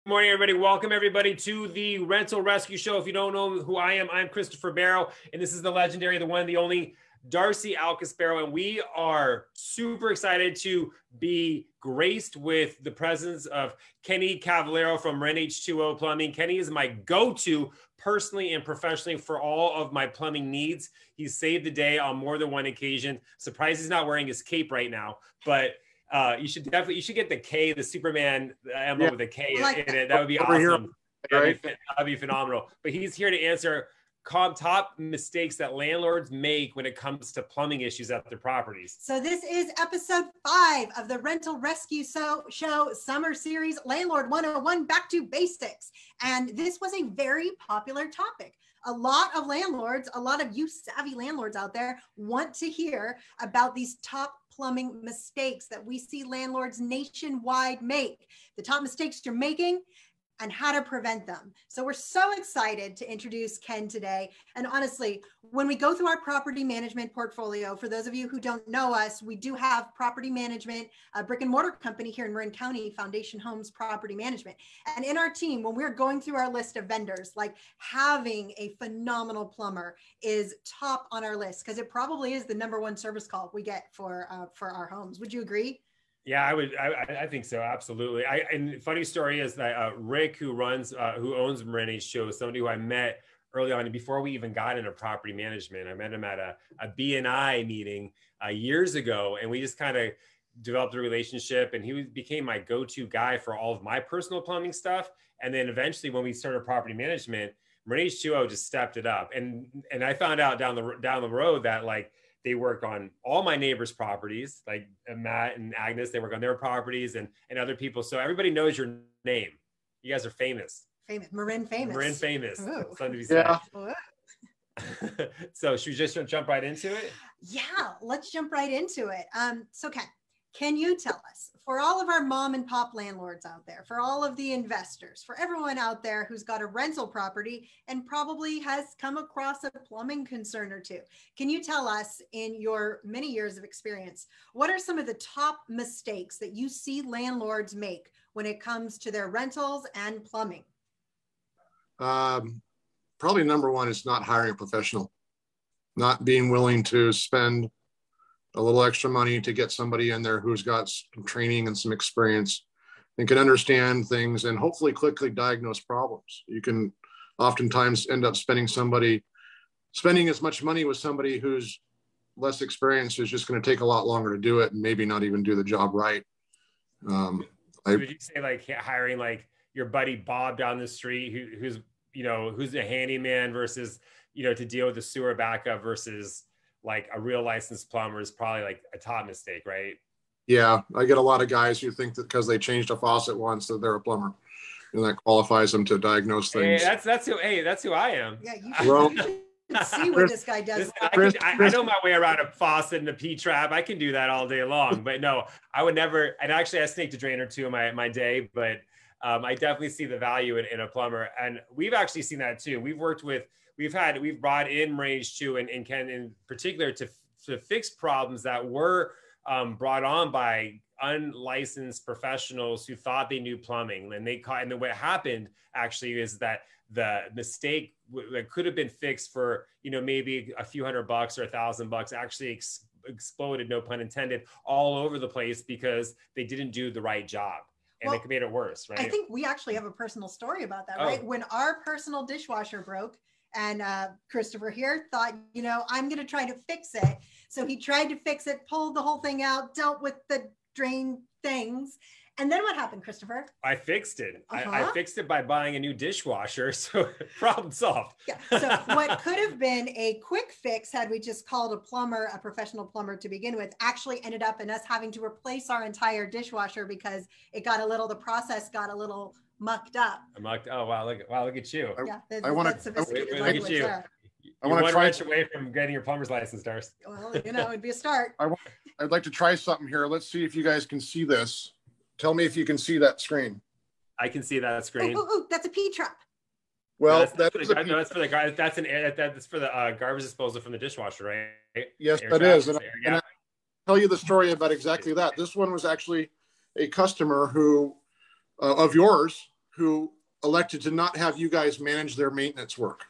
morning, everybody. Welcome, everybody, to the Rental Rescue Show. If you don't know who I am, I'm Christopher Barrow, and this is the legendary, the one, the only Darcy Alcaspero, and we are super excited to be graced with the presence of Kenny Cavallero from Marin H20 Plumbing. Kenny is my go-to personally and professionally for all of my plumbing needs. He's saved the day on more than one occasion. Surprised he's not wearing his cape right now, but you should get the K, the Superman emblem with a K in it. That would be awesome. That'd be phenomenal. But he's here to answer top mistakes that landlords make when it comes to plumbing issues at their properties. So this is episode 5 of the Rental Rescue Show Summer Series, Landlord 101, Back to Basics. And this was a very popular topic. A lot of landlords, a lot of you savvy landlords out there want to hear about these top plumbing mistakes that we see landlords nationwide make. The top mistakes you're making and how to prevent them. So we're so excited to introduce Ken today. And honestly, when we go through our property management portfolio, for those of you who don't know us, we do have property management, a brick and mortar company here in Marin County, Foundation Homes Property Management. And in our team, when we're going through our list of vendors, like having a phenomenal plumber is top on our list because it probably is the #1 service call we get for our homes. Would you agree? Yeah, I think so. Absolutely. And funny story is that Rick, who owns Marin H20, is somebody who I met early on, and before we even got into property management. I met him at a B&I meeting years ago, and we just kind of developed a relationship, and he became my go-to guy for all of my personal plumbing stuff. And then eventually when we started property management, Marin H20 just stepped it up. And I found out down the road that like, they work on all my neighbors' properties, like Matt and Agnes, they work on their properties and other people. So everybody knows your name. You guys are famous. Marin famous. Marin famous. Ooh. Something to be said. Yeah. So should we just jump right into it? Yeah, let's jump right into it. So Ken, can you tell us, for all of our mom and pop landlords out there, for all of the investors, for everyone out there who's got a rental property and probably has come across a plumbing concern or two, can you tell us, in your many years of experience, what are some of the top mistakes that you see landlords make when it comes to their rentals and plumbing? Probably #1 is not hiring a professional, not being willing to spend a little extra money to get somebody in there who's got some training and some experience and can understand things and hopefully quickly diagnose problems. You can oftentimes end up spending as much money with somebody who's less experienced is just going to take a lot longer to do it and maybe not even do the job right. Would you say like hiring like your buddy Bob down the street who's a handyman versus, to deal with the sewer backup versus like a real licensed plumber is probably like a top mistake, right? Yeah, I get a lot of guys who think that because they changed a faucet once that they're a plumber, and that qualifies them to diagnose things. Hey, that's who I am. Yeah, you should see what this guy does. I know my way around a faucet and a P-trap. I can do that all day long, but no, I would never. And actually, I snaked a drain or two in my day, but I definitely see the value in a plumber, and we've actually seen that too. We've brought in Marin H20 and Ken in particular to fix problems that were brought on by unlicensed professionals who thought they knew plumbing, and what happened actually is that the mistake that could have been fixed for maybe a few $100 or $1,000 actually exploded, no pun intended, all over the place because they didn't do the right job. And it made it worse, right? I think we actually have a personal story about that, right? When our personal dishwasher broke, and Christopher here thought, I'm going to try to fix it. So he tried to fix it, pulled the whole thing out, dealt with the drain things. And then what happened, Christopher? I fixed it. I fixed it by buying a new dishwasher. So problem solved. Yeah. So what could have been a quick fix had we just called a professional plumber to begin with, actually ended up in us having to replace our entire dishwasher because the process got a little mucked up. Oh, wow. Look at you. I want to try away from getting your plumber's license, Darcy. Well, it'd be a start. I'd like to try something here. Let's see if you guys can see this. Tell me if you can see that screen. I can see that screen. Ooh, that's a P-trap. Well, that's for the garbage disposal from the dishwasher, right? Yes, that is. And I'll tell you the story about exactly that. This one was actually a customer of yours who elected to not have you guys manage their maintenance work.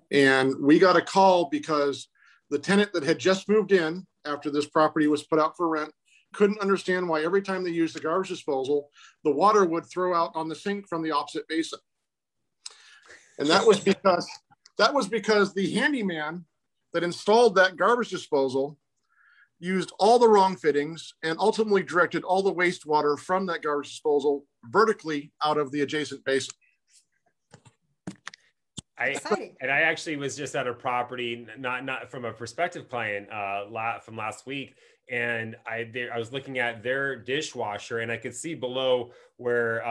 And we got a call because the tenant that had just moved in after this property was put out for rent couldn't understand why every time they used the garbage disposal, the water would throw out on the sink from the opposite basin. And that was because the handyman that installed that garbage disposal used all the wrong fittings and ultimately directed all the wastewater from that garbage disposal vertically out of the adjacent basin. I actually was just at a property, not from a prospective client from last week, and I was looking at their dishwasher, and I could see below where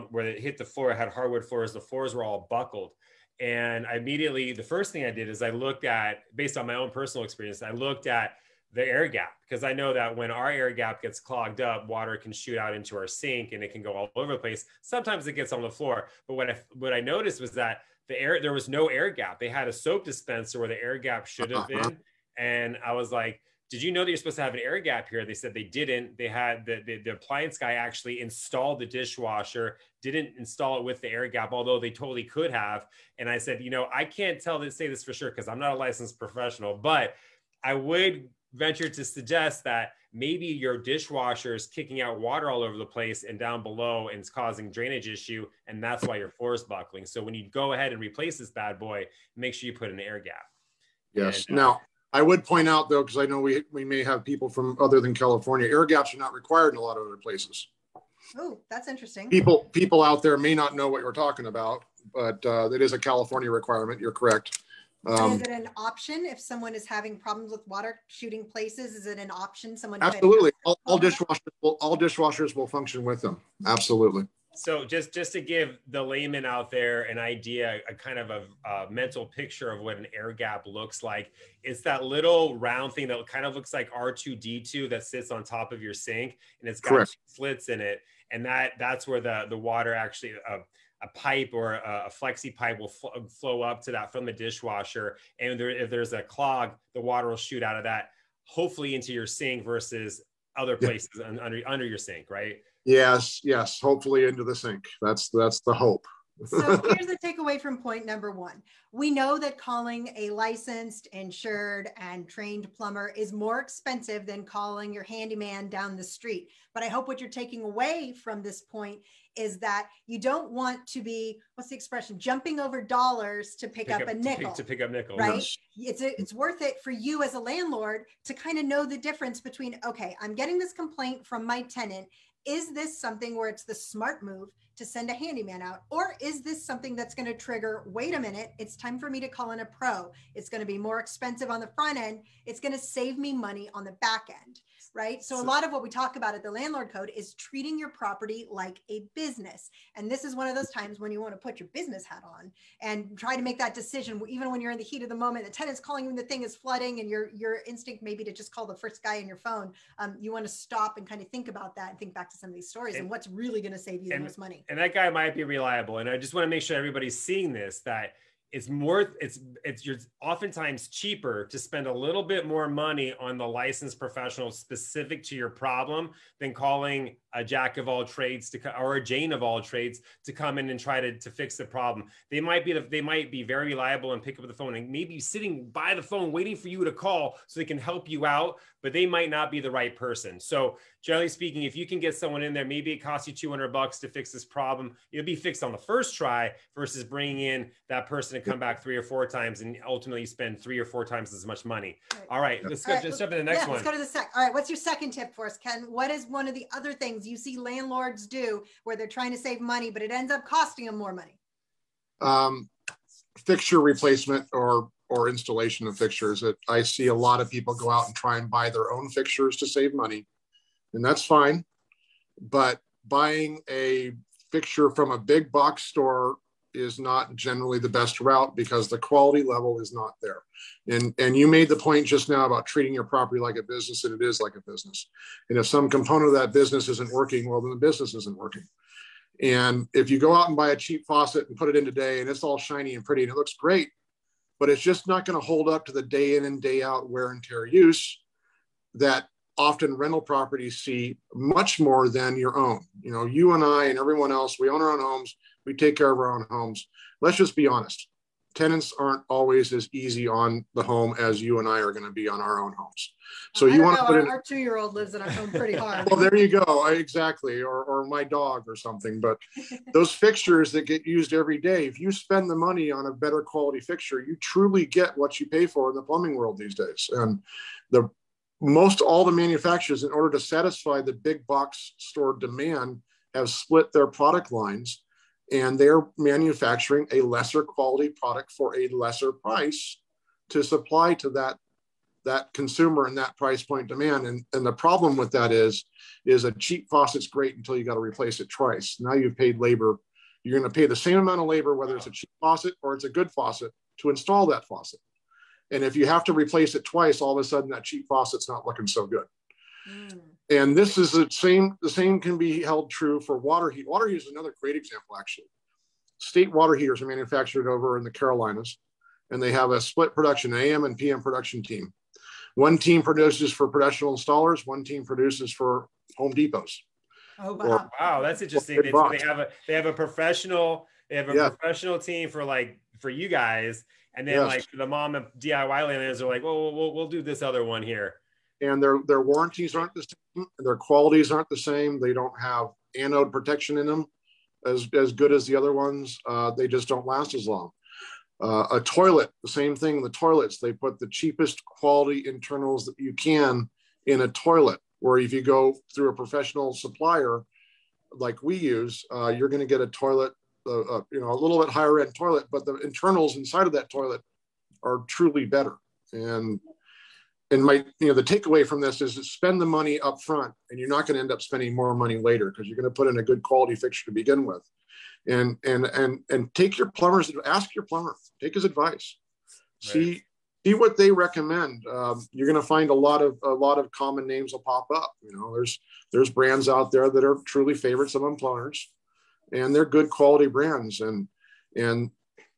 where it hit the floor, it had hardwood floors. The floors were all buckled, and the first thing I did is I looked at, based on my own personal experience, I looked at the air gap, because I know that when our air gap gets clogged up, water can shoot out into our sink and it can go all over the place. Sometimes it gets on the floor, but what I noticed was that there was no air gap. They had a soap dispenser where the air gap should have been. And I was like, did you know that you're supposed to have an air gap here? They said they didn't. They had the appliance guy actually installed the dishwasher, didn't install it with the air gap, although they totally could have. And I said, I can't say this for sure because I'm not a licensed professional, but I would venture to suggest that maybe your dishwasher is kicking out water all over the place and down below, and it's causing drainage issue, and that's why your floor is buckling. So when you go ahead and replace this bad boy, make sure you put an air gap. Yes. Now, I would point out though, because I know we may have people from other than California, air gaps are not required in a lot of other places. Oh, that's interesting. People out there may not know what you're talking about, but it is a California requirement. You're correct. Is it an option if someone is having problems with water shooting places? Is it an option? Absolutely. All dishwashers will function with them. Absolutely. So just to give the layman out there an idea, a kind of a mental picture of what an air gap looks like, it's that little round thing that kind of looks like R2D2 that sits on top of your sink, and it's got slits in it, and that's where the water actually a pipe or a flexi pipe will flow up to that from the dishwasher. And if there's a clog, the water will shoot out of that, hopefully into your sink versus other places under your sink, right? Yes. Hopefully into the sink. That's the hope. So here's the takeaway from point number one. We know that calling a licensed, insured, and trained plumber is more expensive than calling your handyman down the street. But I hope what you're taking away from this point is that you don't want to be, what's the expression, jumping over dollars to pick up a nickel. To pick up nickel, right? Yes. It's worth it for you as a landlord to kind of know the difference between, okay, I'm getting this complaint from my tenant. Is this something where it's the smart move to send a handyman out? Or is this something that's going to trigger, wait a minute, it's time for me to call in a pro. It's going to be more expensive on the front end. It's going to save me money on the back end, right? So a lot of what we talk about at the landlord code is treating your property like a business. And this is one of those times when you want to put your business hat on and try to make that decision, even when you're in the heat of the moment, the tenant's calling you, the thing is flooding, and your instinct maybe to just call the first guy in your phone. You want to stop and kind of think about that and think back to some of these stories and what's really going to save you the most money. And that guy might be reliable. And I just want to make sure everybody's seeing this, that it's oftentimes cheaper to spend a little bit more money on the licensed professional specific to your problem than calling a jack of all trades or a Jane of all trades to come in and try to fix the problem. They might be very reliable and pick up the phone and maybe sitting by the phone waiting for you to call so they can help you out, but they might not be the right person. So generally speaking, if you can get someone in there, maybe it costs you $200 to fix this problem. It'll be fixed on the first try versus bringing in that person to come back 3 or 4 times and ultimately spend 3 or 4 times as much money. All right, let's jump to the next one. Let's go to the All right, what's your second tip for us, Ken? What is one of the other things you see landlords do where they're trying to save money, but it ends up costing them more money? Fixture replacement or installation of fixtures. I see a lot of people go out and try and buy their own fixtures to save money, and that's fine. But buying a fixture from a big box store is not generally the best route because the quality level is not there. And you made the point just now about treating your property like a business, and it is like a business. And if some component of that business isn't working, well, then the business isn't working. And if you go out and buy a cheap faucet and put it in today and it's all shiny and pretty and it looks great, but it's just not going to hold up to the day in and day out wear and tear use that often rental properties see much more than your own. You know, you and I and everyone else, we own our own homes. We take care of our own homes. Let's just be honest. Tenants aren't always as easy on the home as you and I are going to be on our own homes. So you want to put in our 2-year-old lives in our home pretty hard. Well, there you go. Exactly. Or my dog or something. But those fixtures that get used every day, if you spend the money on a better quality fixture, you truly get what you pay for in the plumbing world these days. And all the manufacturers, in order to satisfy the big box store demand, have split their product lines, and they're manufacturing a lesser quality product for a lesser price to supply to that consumer and that price point demand. And the problem with that is a cheap faucet's great until you got to replace it twice. Now you've paid labor. You're going to pay the same amount of labor, whether it's a cheap faucet or it's a good faucet, to install that faucet. And if you have to replace it twice, all of a sudden that cheap faucet's not looking so good. And this is the same can be held true for water heat. Water heat is another great example, actually. State water heaters are manufactured over in the Carolinas, and they have a split production, AM and PM production team. One team produces for professional installers, one team produces for Home Depots. Oh, wow. Wow, that's interesting. They have a professional team for you guys, and then like for the mom and DIY landlords are like, well, we'll do this other one here. And their warranties aren't the same, their qualities aren't the same. They don't have anode protection in them as good as the other ones. They just don't last as long. A toilet, the same thing. The toilets, they put the cheapest quality internals that you can in a toilet, where if you go through a professional supplier like we use, you're going to get a toilet, a little bit higher end toilet, but the internals inside of that toilet are truly better. And the takeaway from this is to spend the money up front, and you're not going to end up spending more money later, because you're going to put in a good quality fixture to begin with. And take your plumbers, ask your plumber, take his advice, see what they recommend. You're going to find a lot of common names will pop up. There's brands out there that are truly favorites among plumbers, and they're good quality brands. And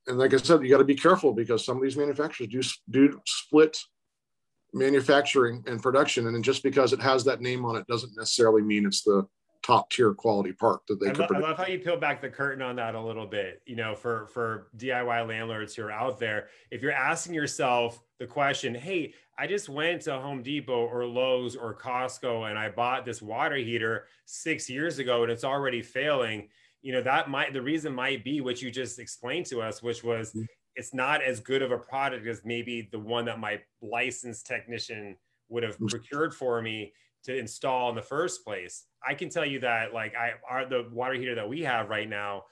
like I said, you got to be careful, because some of these manufacturers do split manufacturing and production, and just because it has that name on it doesn't necessarily mean it's the top tier quality part that they could produce. I love how you peel back the curtain on that a little bit. For DIY landlords who are out there, if you're asking yourself the question, hey, I just went to Home Depot or Lowe's or Costco and I bought this water heater 6 years ago and it's already failing, the reason might be what you just explained to us, which was it's not as good of a product as maybe the one that my licensed technician would have procured for me to install in the first place. I can tell you that the water heater that we have right now,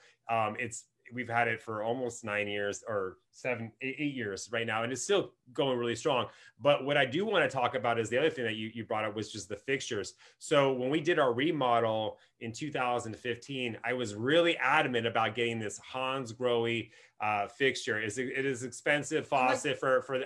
we've had it for almost 9 years or 8 years right now, and it's still going really strong. But what I do want to talk about is the other thing that you brought up was just the fixtures. So when we did our remodel in 2015, I was really adamant about getting this Hansgrohe fixture. It is expensive faucet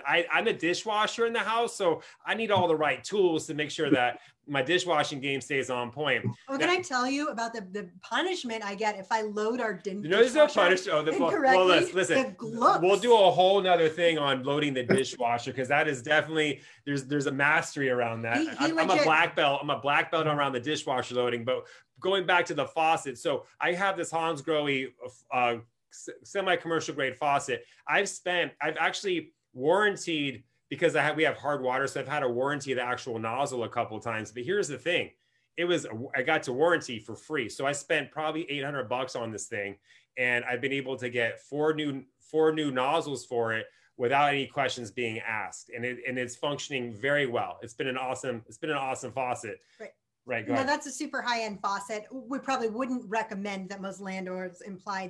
I'm a dishwasher in the house, so I need all the right tools to make sure that my dishwashing game stays on point. Oh, can I tell you about the punishment I get if I load our dishwasher? There's no punishment. Well, listen, we'll do a whole nother thing on loading the dishwasher, because that is definitely there's a mastery around that. I'm a black belt. I'm a black belt around the dishwasher loading. But going back to the faucet, so I have this Hansgrohe semi-commercial grade faucet. I've actually warranted, because we have hard water, so I've had to warranty the actual nozzle a couple of times. But here's the thing. I got to warranty for free. So I spent probably $800 on this thing, and I've been able to get four new nozzles for it without any questions being asked. And it's functioning very well. It's been an awesome faucet. Right. Go ahead. That's a super high-end faucet. We probably wouldn't recommend that most landlords install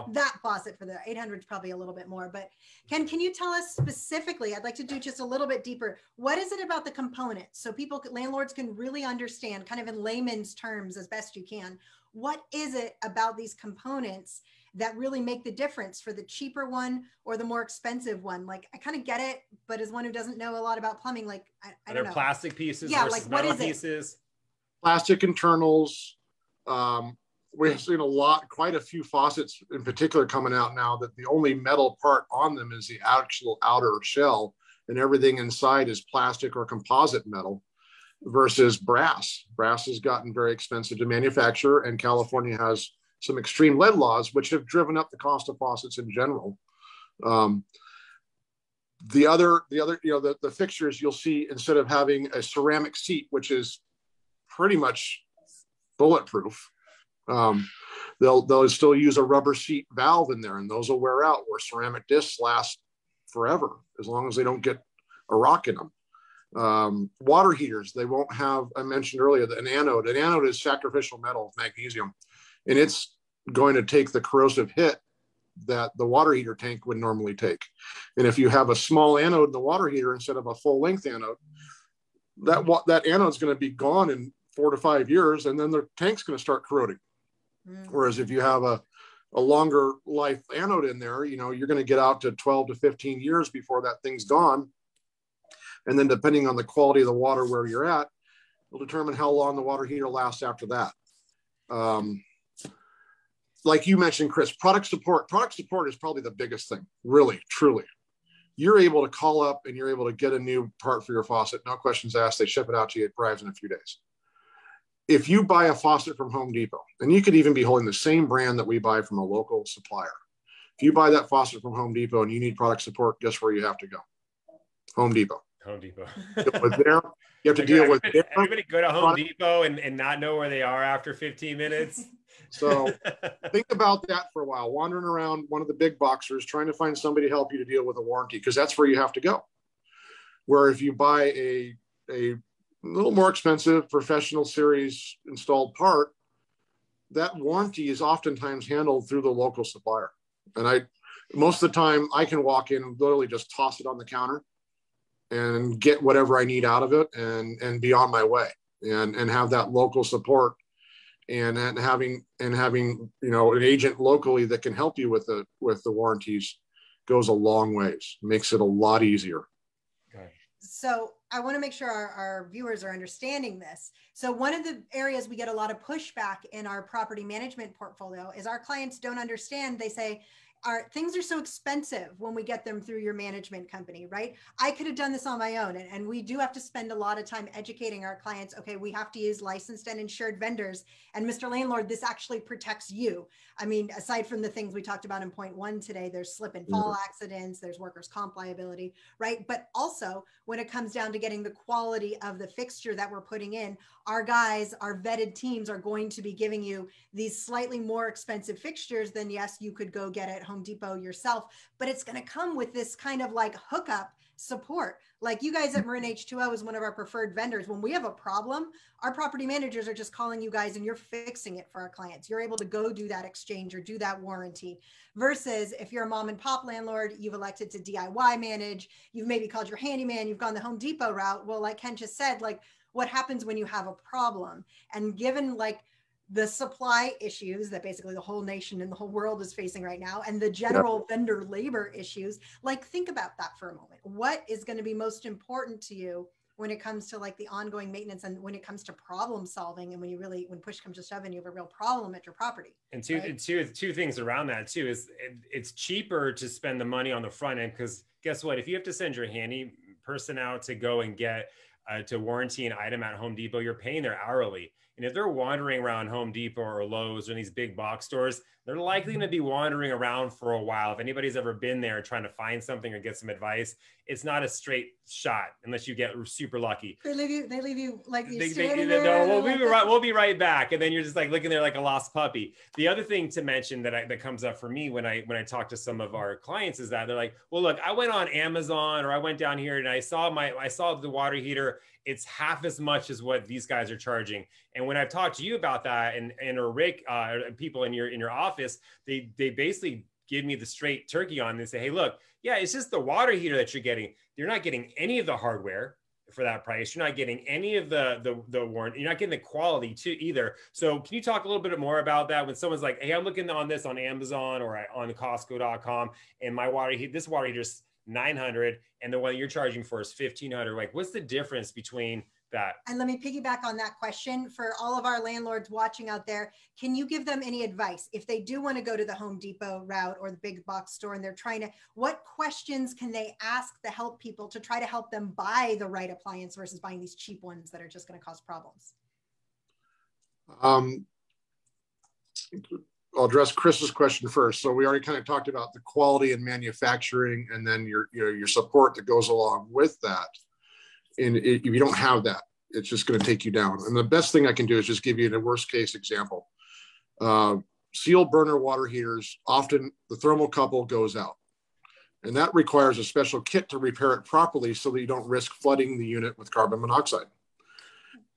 that faucet for the 800 is probably a little bit more. But can you tell us specifically, I'd like to do just a little bit deeper, what is it about the components so landlords can really understand, kind of in layman's terms as best you can, what is it about these components that really make the difference for the cheaper one or the more expensive one? Like, I kind of get it, but as one who doesn't know a lot about plumbing, like, I don't know. Plastic pieces versus metal pieces? Plastic internals. We've seen quite a few faucets in particular coming out now that the only metal part on them is the actual outer shell, and everything inside is plastic or composite metal. versus brass. Brass has gotten very expensive to manufacture, and California has some extreme lead laws, which have driven up the cost of faucets in general. The other, the fixtures you'll see, instead of having a ceramic seat, which is pretty much bulletproof, they'll still use a rubber seat valve in there, and those will wear out, where ceramic discs last forever, as long as they don't get a rock in them. Water heaters, they won't have, I mentioned earlier, an anode. An anode is sacrificial metal, magnesium, and it's going to take the corrosive hit that the water heater tank would normally take. And if you have a small anode in the water heater instead of a full length anode, that anode is going to be gone in 4 to 5 years, and then the tank's going to start corroding. Whereas if you have a longer life anode in there, you're going to get out to 12 to 15 years before that thing's gone. And then depending on the quality of the water where you're at, will determine how long the water heater lasts after that. Like you mentioned, Chris, product support. Product support is probably the biggest thing, really, truly. You're able to call up and you're able to get a new part for your faucet. No questions asked. They ship it out to you. It arrives in a few days. If you buy a faucet from Home Depot, and you could even be holding the same brand that we buy from a local supplier. If you buy that faucet from Home Depot and you need product support, guess where you have to go? Home Depot. Home Depot. You have to deal with everybody go to Home Depot and not know where they are after 15 minutes. So think about that for a while, wandering around one of the big boxers, trying to find somebody to help you to deal with a warranty, because that's where you have to go. Where if you buy a little more expensive professional series installed part, that warranty is oftentimes handled through the local supplier. And most of the time I can walk in and literally just toss it on the counter and get whatever I need out of it and be on my way, and have that local support and having an agent locally that can help you with the warranties goes a long ways, makes it a lot easier. Okay. So I want to make sure our viewers are understanding this. So one of the areas we get a lot of pushback in our property management portfolio is our clients don't understand. They say, our things are so expensive when we get them through your management company, right? I could have done this on my own. And we do have to spend a lot of time educating our clients. Okay, we have to use licensed and insured vendors. And Mr. Landlord, this actually protects you. I mean, aside from the things we talked about in point 1 today, there's slip and fall accidents, there's workers' comp liability, right? But also when it comes down to getting the quality of the fixture that we're putting in, our guys, our vetted teams are going to be giving you these slightly more expensive fixtures than, yes, you could go get at Home Depot yourself, but it's going to come with this kind of like hookup support. Like you guys at Marin H20 is one of our preferred vendors. When we have a problem, our property managers are just calling you guys and you're fixing it for our clients. You're able to go do that exchange or do that warranty, versus if you're a mom and pop landlord, you've elected to DIY manage, you've maybe called your handyman, you've gone the Home Depot route. Well, like Ken just said, like what happens when you have a problem? And given like the supply issues that basically the whole nation and the whole world is facing right now, and the general vendor labor issues, like think about that for a moment. What is going to be most important to you when it comes to like the ongoing maintenance and when it comes to problem solving, and when push comes to shove and you have a real problem at your property? And two things around that too is it's cheaper to spend the money on the front end, because guess what? If you have to send your handy person out to go and get to warranty an item at Home Depot, you're paying their hourly. And if they're wandering around Home Depot or Lowe's or these big box stores, they're likely going to be wandering around for a while. If anybody's ever been there trying to find something or get some advice, it's not a straight shot unless you get super lucky. They leave you like we'll be right back. And then you're just like looking there like a lost puppy. The other thing to mention that comes up for me when I talk to some of our clients is that they're like, well, look, I went on Amazon or I went down here and I saw the water heater. It's half as much as what these guys are charging. And when I've talked to you about that or Rick, people in your office, they basically give me the straight turkey on and say, hey, look, yeah, it's just the water heater that you're getting. You're not getting any of the hardware for that price. You're not getting any of the warranty. You're not getting the quality too either. So can you talk a little bit more about that when someone's like, hey, I'm looking on this on Amazon or on Costco.com and this water heater is $900 and the one you're charging for is $1,500. Like, what's the difference between that. And let me piggyback on that question for all of our landlords watching out there. Can you give them any advice if they do want to go to the Home Depot route or the big box store and they're trying to, what questions can they ask the help people to try to help them buy the right appliance versus buying these cheap ones that are just going to cause problems? I'll address Chris's question first. So we already kind of talked about the quality and manufacturing, and then your support that goes along with that. And if you don't have that, it's just going to take you down. And the best thing I can do is just give you the worst case example. Sealed burner water heaters, often the thermocouple goes out. And that requires a special kit to repair it properly so that you don't risk flooding the unit with carbon monoxide.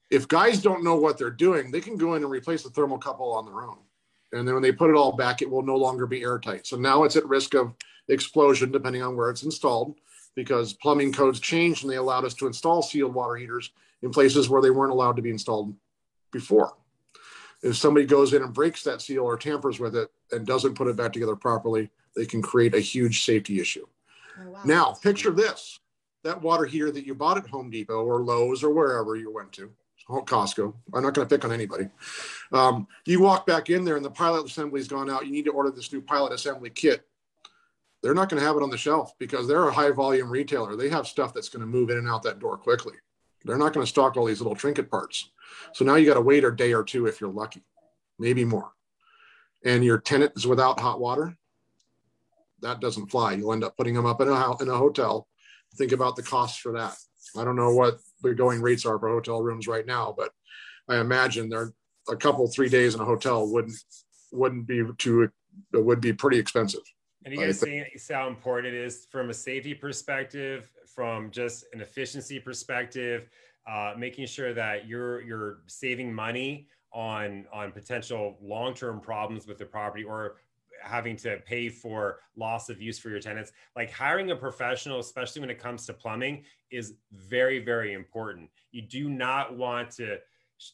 If guys don't know what they're doing, they can go in and replace the thermocouple on their own. And then when they put it all back, it will no longer be airtight. So now it's at risk of explosion, depending on where it's installed, because plumbing codes changed and they allowed us to install sealed water heaters in places where they weren't allowed to be installed before. If somebody goes in and breaks that seal or tampers with it and doesn't put it back together properly, they can create a huge safety issue. Oh, wow. Now, picture this, that water heater that you bought at Home Depot or Lowe's or wherever you went to, Costco. I'm not going to pick on anybody. You walk back in there and the pilot assembly's gone out. You need to order this new pilot assembly kit. They're not going to have it on the shelf because they're a high volume retailer. They have stuff that's going to move in and out that door quickly. They're not going to stock all these little trinket parts. So now you got to wait a day or two if you're lucky, maybe more. And your tenant is without hot water. That doesn't fly. You'll end up putting them up in a hotel. Think about the costs for that. I don't know what the going rates are for hotel rooms right now, but I imagine they're a couple, 3 days in a hotel wouldn't be too, it would be pretty expensive. And you guys see how important it is from a safety perspective, from just an efficiency perspective, making sure that you're saving money on potential long-term problems with the property or having to pay for loss of use for your tenants. Like hiring a professional, especially when it comes to plumbing, is very, very important. You do not want to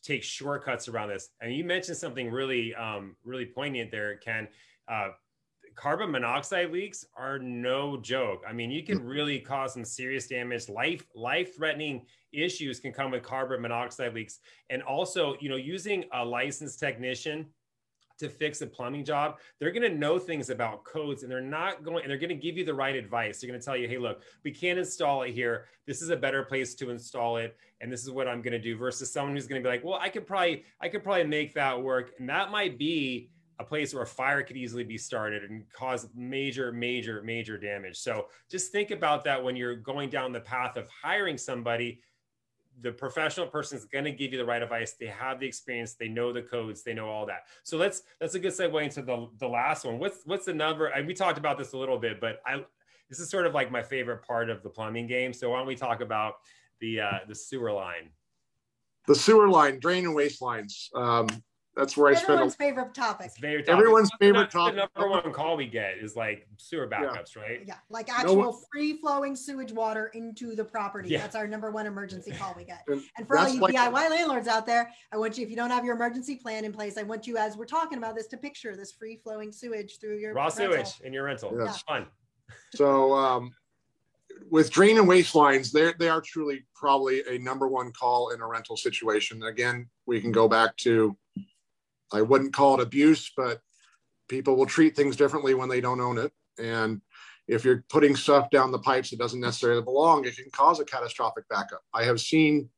take shortcuts around this. And you mentioned something really, really poignant there, Ken. Carbon monoxide leaks are no joke. I mean, you can really cause some serious damage. Life-threatening issues can come with carbon monoxide leaks. And also, using a licensed technician to fix a plumbing job, they're going to know things about codes, and they're going to give you the right advice. They're going to tell you, hey, look, we can't install it here. This is a better place to install it. And this is what I'm going to do, versus someone who's going to be like, well, I could probably make that work. And that might be a place where a fire could easily be started and cause major, major, major damage. So just think about that when you're going down the path of hiring somebody. The professional person is going to give you the right advice. They have the experience. They know the codes. They know all that. So that's a good segue into the last one. What's the number? And we talked about this a little bit, but this is sort of like my favorite part of the plumbing game. So why don't we talk about the sewer line? The sewer line, drain and waste lines. That's where everyone's favorite topic. Everyone's favorite topic. The number one call we get is like sewer backups, right? Yeah, like actual free-flowing sewage water into the property. Yeah. That's our number one emergency call we get. And for all you DIY landlords out there, I want you, if you don't have your emergency plan in place, I want you, as we're talking about this, to picture this free-flowing sewage through your raw sewage in your rental. Yeah. It's fun. So with drain and waste lines, they are truly probably a number one call in a rental situation. Again, we can go back to, I wouldn't call it abuse, but people will treat things differently when they don't own it. And if you're putting stuff down the pipes that doesn't necessarily belong, it can cause a catastrophic backup. I have seen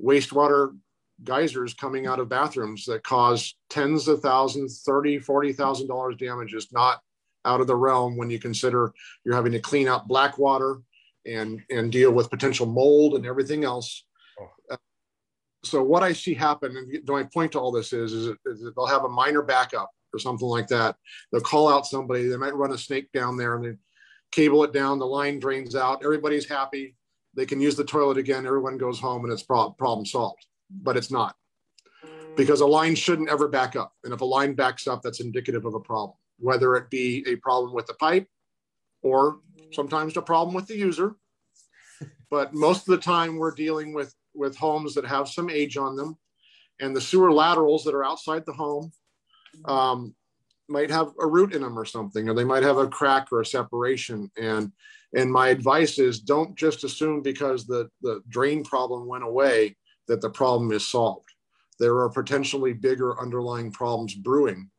wastewater geysers coming out of bathrooms that cause tens of thousands, $30,000, $40,000 damages, not out of the realm when you consider you're having to clean out black water and deal with potential mold and everything else. So what I see happen, and my point to all this is that they'll have a minor backup or something like that. They'll call out somebody. They might run a snake down there and they cable it down. The line drains out. Everybody's happy. They can use the toilet again. Everyone goes home and it's problem solved. But it's not, because a line shouldn't ever back up. And if a line backs up, that's indicative of a problem, whether it be a problem with the pipe or sometimes a problem with the user. But most of the time we're dealing with homes that have some age on them, and the sewer laterals that are outside the home might have a root in them or something, or they might have a crack or a separation. And And my advice is don't just assume because the drain problem went away that the problem is solved. There are potentially bigger underlying problems brewing.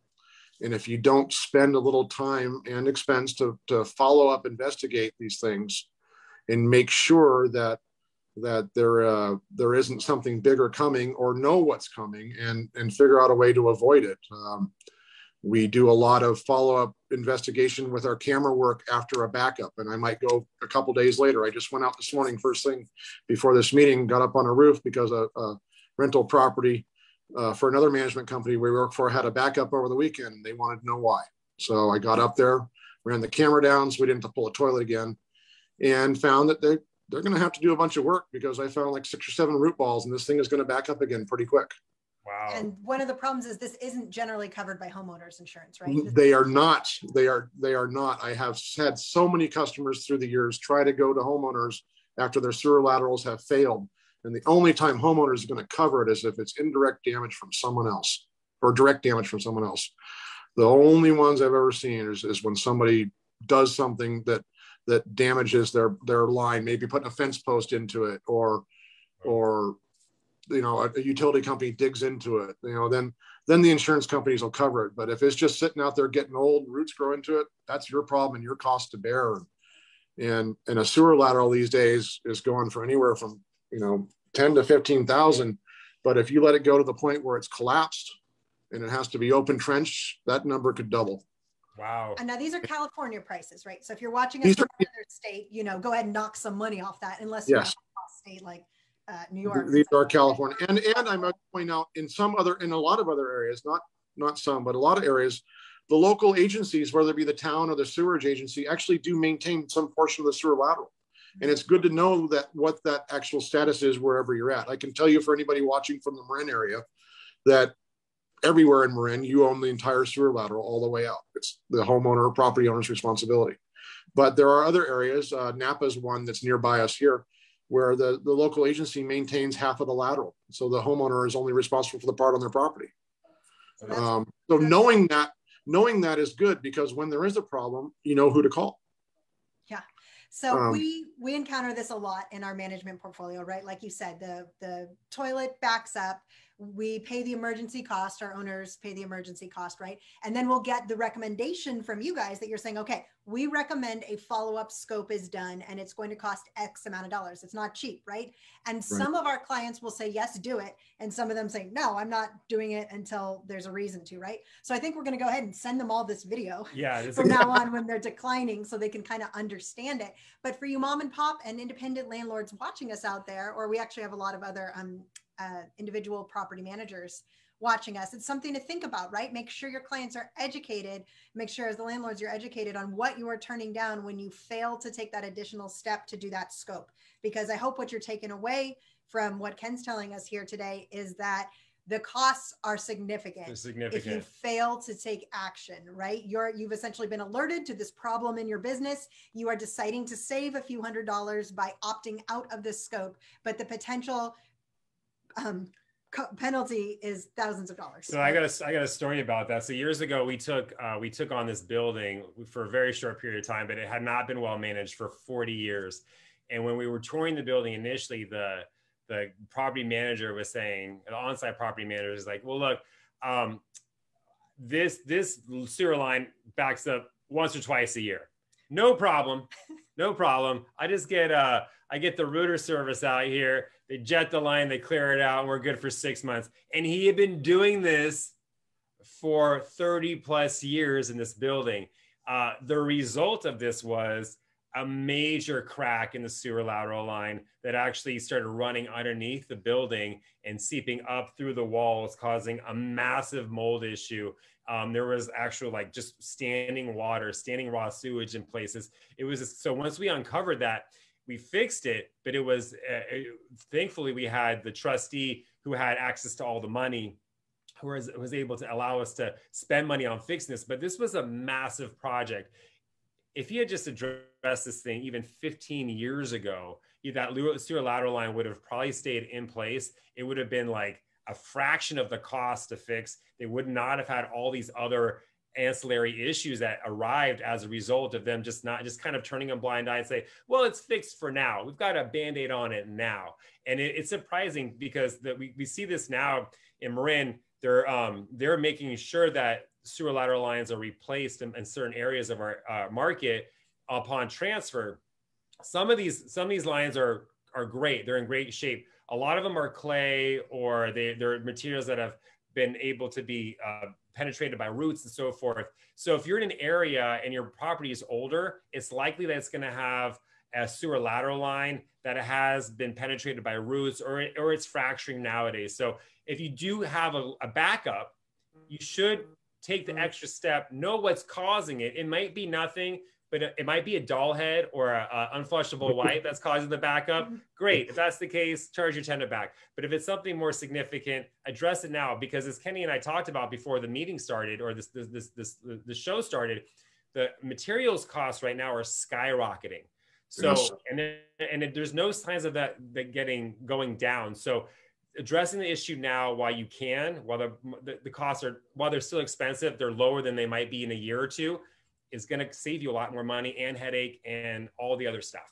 And if you don't spend a little time and expense to follow up, investigate these things and make sure that there isn't something bigger coming, or know what's coming and figure out a way to avoid it. We do a lot of follow-up investigation with our camera work after a backup, and I might go a couple days later. I just went out this morning, first thing before this meeting, got up on a roof because a rental property for another management company we work for had a backup over the weekend. They wanted to know why. So I got up there, ran the camera down so we didn't have to pull a toilet again, and found that they're going to have to do a bunch of work because I found like 6 or 7 root balls, and this thing is going to back up again pretty quick. Wow. And one of the problems is this isn't generally covered by homeowners insurance, right? They are not. They are not. I have had so many customers through the years try to go to homeowners after their sewer laterals have failed. And the only time homeowners are going to cover it is if it's indirect damage from someone else or direct damage from someone else. The only ones I've ever seen is when somebody does something that damages their line, maybe putting a fence post into it, or a utility company digs into it, then the insurance companies will cover it. But if it's just sitting out there getting old, roots grow into it, that's your problem and your cost to bear. And a sewer lateral these days is going for anywhere from 10 to 15,000. But if you let it go to the point where it's collapsed and it has to be open trench, that number could double. Wow. And now these are California prices, right? So if you're watching us from another state, go ahead and knock some money off that, unless you're in a state like New York. These are California. And I might point out in a lot of other areas, not some, but a lot of areas, the local agencies, whether it be the town or the sewerage agency, actually do maintain some portion of the sewer lateral. And it's good to know what that actual status is wherever you're at. I can tell you, for anybody watching from the Marin area, that everywhere in Marin, you own the entire sewer lateral all the way out. It's the homeowner or property owner's responsibility. But there are other areas, Napa is one that's nearby us here, where the local agency maintains half of the lateral. So the homeowner is only responsible for the part on their property. So knowing that is good, because when there is a problem, you know who to call. Yeah. So we encounter this a lot in our management portfolio, right? Like you said, the toilet backs up. We pay the emergency cost, our owners pay the emergency cost, right? And then we'll get the recommendation from you guys that you're saying, okay, we recommend a follow-up scope is done and it's going to cost X amount of dollars. It's not cheap, right? And some of our clients will say, yes, do it. And some of them say, no, I'm not doing it until there's a reason to, right? So I think we're going to go ahead and send them all this video from now on when they're declining, so they can kind of understand it. But for you mom and pop and independent landlords watching us out there, or we actually have a lot of other individual property managers watching us, it's something to think about, right? Make sure your clients are educated. Make sure as the landlords, you're educated on what you are turning down when you fail to take that additional step to do that scope. Because I hope what you're taking away from what Ken's telling us here today is that the costs are significant. If you fail to take action, right? You've essentially been alerted to this problem in your business. You are deciding to save a few $100s by opting out of this scope, but the potential penalty is thousands of dollars. So I got a story about that. So years ago, we took on this building for a very short period of time, but it had not been well managed for 40 years. And when we were touring the building initially, the property manager was saying, the on-site property manager is like, well, look, this sewer line backs up once or twice a year. No problem. No problem. I just get I get the router service out here. They jet the line, they clear it out, and we're good for 6 months. And he had been doing this for 30 plus years in this building. The result of this was a major crack in the sewer lateral line that actually started running underneath the building and seeping up through the walls, causing a massive mold issue. There was actual just standing water, standing raw sewage in places. It was so once we uncovered that, we fixed it, but it was thankfully we had the trustee who had access to all the money, who was able to allow us to spend money on fixing this. But this was a massive project. If he had just addressed this thing even 15 years ago, that sewer lateral line would have probably stayed in place. It would have been like a fraction of the cost to fix. They would not have had all these other ancillary issues that arrived as a result of them just kind of turning a blind eye and say, well, it's fixed for now. We've got a Band-Aid on it now. And it's surprising because we see this now in Marin. They're making sure that sewer lateral lines are replaced in certain areas of our market upon transfer. Some of these lines are great. They're in great shape. A lot of them are clay, or they're materials that have been able to be penetrated by roots and so forth. So if you're in an area and your property is older, it's likely that it's going to have a sewer lateral line that has been penetrated by roots, or it's fracturing nowadays. So if you do have a backup, you should take the extra step, know what's causing it. It might be nothing, but it might be a doll head or a unflushable wipe that's causing the backup. Great. If that's the case, charge your tenant back. But if it's something more significant, address it now, because as Kenny and I talked about before the meeting started, or the show started, the materials costs right now are skyrocketing. So, and there's no signs of that going down. So addressing the issue now while you can, while the costs are, while they're still expensive, they're lower than they might be in a year or two, is going to save you a lot more money and headache and all the other stuff.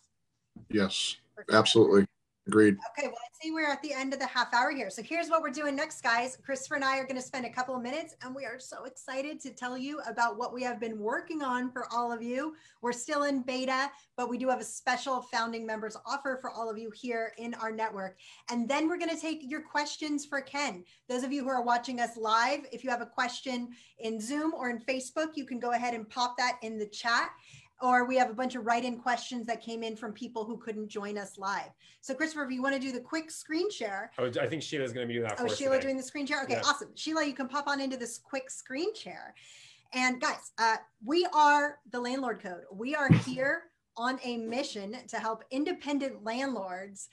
Yes, absolutely. Agreed. Okay, well, I see we're at the end of the half hour here. So here's what we're doing next, guys. Christopher and I are going to spend a couple of minutes, and we are so excited to tell you about what we have been working on for all of you. We're still in beta, but we do have a special founding members offer for all of you here in our network. And then we're going to take your questions for Ken. Those of you who are watching us live, if you have a question in Zoom or in Facebook, you can go ahead and pop that in the chat. Or we have a bunch of write-in questions that came in from people who couldn't join us live. So Christopher, if you want to do the quick screen share. Oh, I think Sheila's going to be doing that for us Sheila today. doing the screen share? Okay, yeah. Awesome. Sheila, you can pop on into this quick screen share. And guys, we are the Landlord Code. We are here on a mission to help independent landlords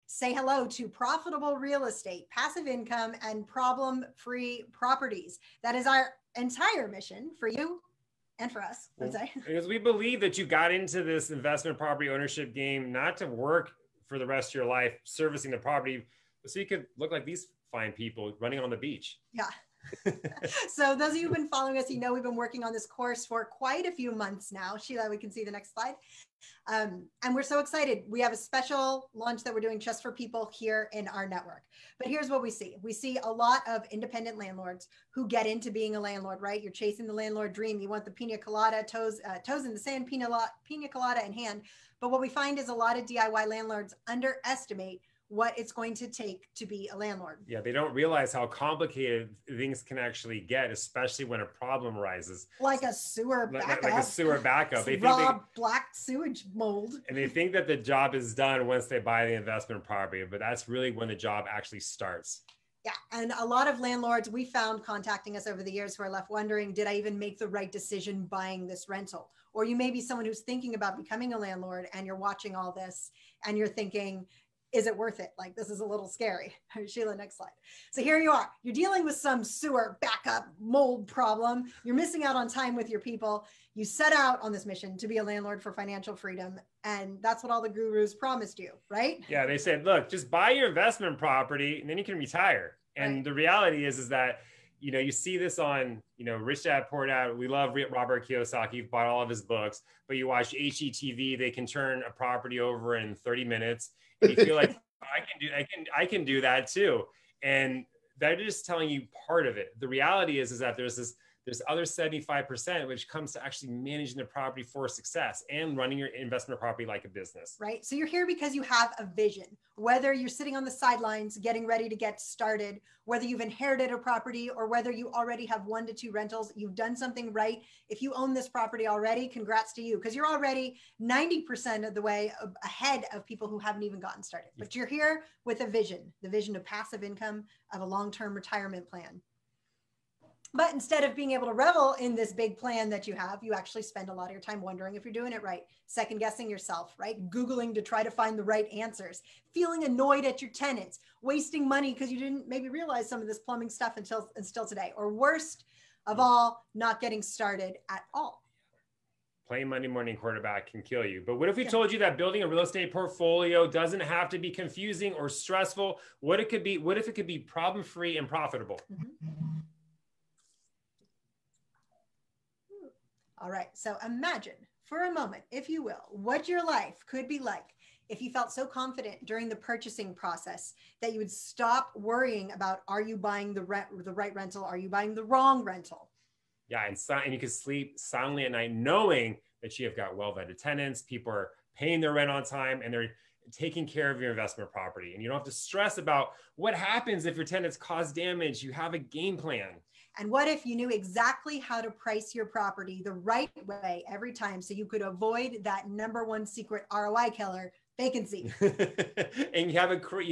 say hello to profitable real estate, passive income, and problem-free properties. That is our entire mission for you and for us, I'd say. Because we believe that you got into this investment property ownership game not to work for the rest of your life servicing the property, so you could look like these fine people running on the beach. Yeah. So those of you who've been following us, you know we've been working on this course for quite a few months now. Sheila, we can see the next slide. And we're so excited. We have a special launch that we're doing just for people here in our network. But here's what we see. We see a lot of independent landlords who get into being a landlord, right? You're chasing the landlord dream. You want the pina colada, toes in the sand, pina colada in hand. But what we find is a lot of DIY landlords underestimate what it's going to take to be a landlord. Yeah, they don't realize how complicated things can actually get, especially when a problem arises. Like a sewer backup. Like a sewer backup. They think black sewage mold. And they think that the job is done once they buy the investment property, but that's really when the job actually starts. Yeah, and a lot of landlords we found contacting us over the years who are left wondering, did I even make the right decision buying this rental? Or you may be someone who's thinking about becoming a landlord and you're watching all this and you're thinking, is it worth it? Like, this is a little scary. Sheila, next slide. So here you are. You're dealing with some sewer backup mold problem. You're missing out on time with your people. You set out on this mission to be a landlord for financial freedom. And that's what all the gurus promised you, right? Yeah, they said, look, just buy your investment property and then you can retire. And right. The reality is that, you know, you see this on, you know, Rich Dad Poor Dad. We love Robert Kiyosaki. You've bought all of his books, but you watch HGTV, they can turn a property over in 30 minutes. And you feel like I can do that too. And they're just telling you part of it. The reality is that there's other 75%, which comes to actually managing the property for success and running your investment property like a business. Right. So you're here because you have a vision, whether you're sitting on the sidelines, getting ready to get started, whether you've inherited a property or whether you already have 1 to 2 rentals, you've done something right. If you own this property already, congrats to you, because you're already 90% of the way ahead of people who haven't even gotten started. But you're here with a vision, the vision of passive income, of a long-term retirement plan. But instead of being able to revel in this big plan that you have, you actually spend a lot of your time wondering if you're doing it right, second guessing yourself, right? Googling to try to find the right answers, feeling annoyed at your tenants, wasting money because you didn't maybe realize some of this plumbing stuff until today, or worst of all, not getting started at all. Playing Monday morning quarterback can kill you. But what if we told you that building a real estate portfolio doesn't have to be confusing or stressful? What if it could be problem-free and profitable? Mm-hmm. All right. So imagine for a moment, if you will, what your life could be like if you felt so confident during the purchasing process that you would stop worrying about, are you buying the right rental? Are you buying the wrong rental? Yeah, and you can sleep soundly at night knowing that you have got well-vetted tenants, people are paying their rent on time, and they're taking care of your investment property. And you don't have to stress about what happens if your tenants cause damage. You have a game plan. And what if you knew exactly how to price your property the right way every time so you could avoid that #1 secret ROI killer, vacancy? And you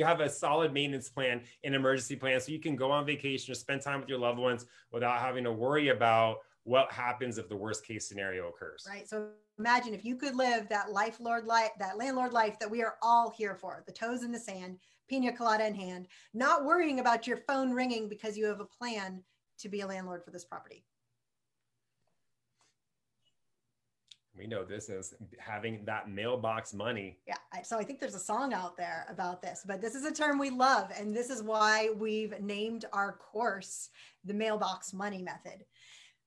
have a solid maintenance plan, an emergency plan, so you can go on vacation or spend time with your loved ones without having to worry about what happens if the worst case scenario occurs. Right. So imagine if you could live that landlord life that we are all here for, the toes in the sand, pina colada in hand, not worrying about your phone ringing because you have a plan to be a landlord for this property. We know this is having that mailbox money. Yeah. So I think there's a song out there about this, but this is a term we love. And this is why we've named our course the Mailbox Money Method.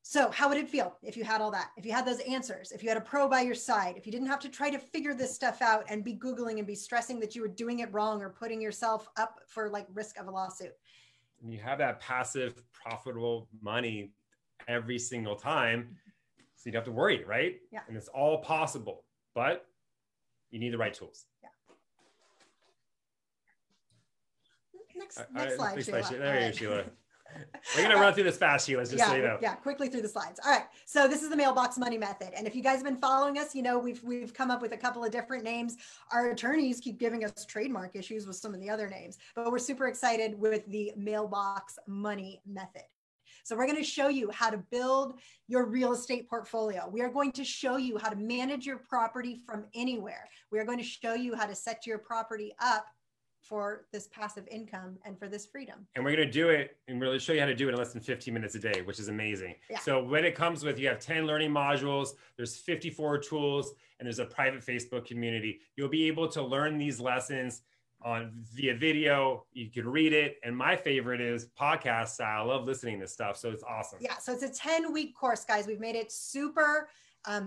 So how would it feel if you had all that, if you had those answers, if you had a pro by your side, if you didn't have to try to figure this stuff out and be Googling and be stressing that you were doing it wrong or putting yourself up for like risk of a lawsuit? And you have that passive, profitable money every single time. So you don't have to worry, right? Yeah. And it's all possible, but you need the right tools. Yeah. Next slide, Sheila. There you go, Sheila. We're going to run through this fast, Sheila, just so you know. Yeah, quickly through the slides. All right. So this is the Mailbox Money Method. And if you guys have been following us, you know, we've come up with a couple of different names. Our attorneys keep giving us trademark issues with some of the other names, but we're super excited with the Mailbox Money Method. So we're going to show you how to build your real estate portfolio. We are going to show you how to manage your property from anywhere. We are going to show you how to set your property up for this passive income and for this freedom. And we're going to do it and really show you how to do it in less than 15 minutes a day, which is amazing. Yeah. So when it comes with, you have 10 learning modules, there's 54 tools, and there's a private Facebook community. You'll be able to learn these lessons via video. You can read it. And my favorite is podcast style. I love listening to this stuff. So it's awesome. Yeah. So it's a 10-week course, guys. We've made it super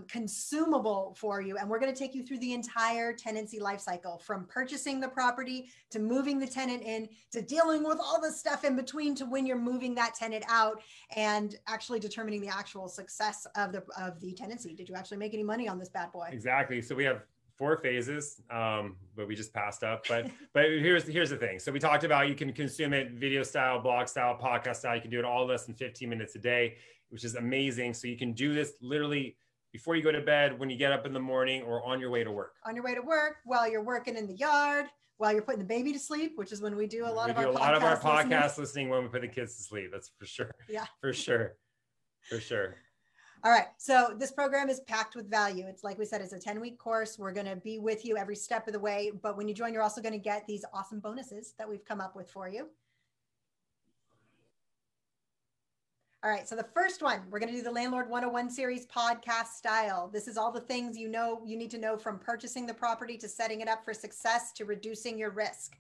consumable for you. And we're going to take you through the entire tenancy life cycle, from purchasing the property to moving the tenant in to dealing with all the stuff in between to when you're moving that tenant out and actually determining the actual success of the tenancy. Did you actually make any money on this bad boy? Exactly. So we have 4 phases, but we just passed up. But here's the thing. So we talked about you can consume it video style, blog style, podcast style. You can do it all less than 15 minutes a day, which is amazing. So you can do this literally before you go to bed, when you get up in the morning, or on your way to work. On your way to work, while you're working in the yard, while you're putting the baby to sleep, which is when we do a lot of our podcast listening when we put the kids to sleep. That's for sure. Yeah. For sure. For sure. All right. So this program is packed with value. It's like we said, it's a 10-week course. We're going to be with you every step of the way. But when you join, you're also going to get these awesome bonuses that we've come up with for you. All right. So the first one, we're going to do the Landlord 101 series podcast style. This is all the things you need to know, from purchasing the property to setting it up for success to reducing your risk.